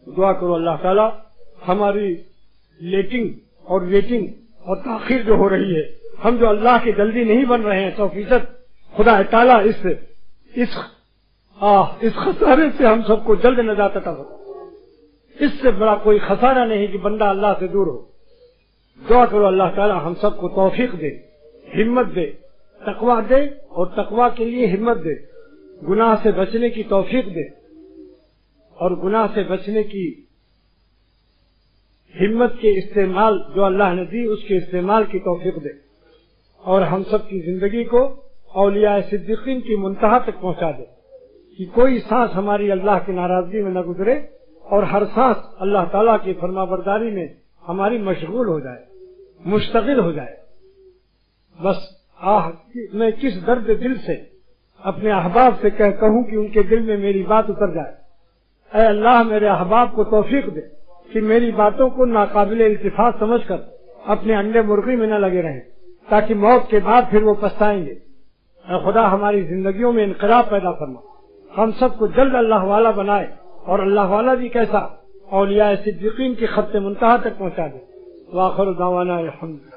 دعا کرو اللہ تعالیٰ ہماری لیٹنگ اور ویٹنگ اور تاخیر جو ہو رہی ہے، ہم جو اللہ کے جلدی نہیں بن رہے ہیں 100%، خدا تعالیٰ اس خسارے سے ہم سب کو جلد نجات عطا فرمائے۔ اس سے بڑا کوئی خسارہ نہیں کہ بندہ اللہ سے دور ہو۔ دعا کرو اللہ تعالیٰ ہم سب کو توفیق دے، ہمت دے، تقویٰ دے اور تقویٰ کے لیے ہمت دے، گناہ سے بچنے کی توفیق دے اور گناہ سے بچنے کی ہمت کے استعمال جو اللہ نے دی اس کے استعمال کی توفیق دے، اور ہم سب کی زندگی کو اولیاء صدیقین کی منتہا تک پہنچا دے کہ کوئی سانس ہماری اللہ کی ناراضگی میں نہ گزرے اور ہر سانس اللہ تعالیٰ کی فرما برداری میں ہماری مشغول ہو جائے، مشتغل ہو جائے۔ بس میں کس درد دل سے اپنے احباب سے کہوں کہ ان کے دل میں میری بات اتر جائے۔ اے اللہ میرے احباب کو توفیق دے کہ میری باتوں کو ناقابل التفات سمجھ کر اپنے انڈے مرغی میں نہ لگے رہیں، تاکہ موت کے بعد پھر وہ پچھتائیں گے۔ اے خدا ہماری زندگیوں میں انقلاب پیدا فرما، ہم سب کو جلد اللہ والا بنائے، اور اللہ والا بھی کیسا، اولیاء صدیقین کی خط منتہا تک پہنچا دے۔ وآخر دعوانا الحمد۔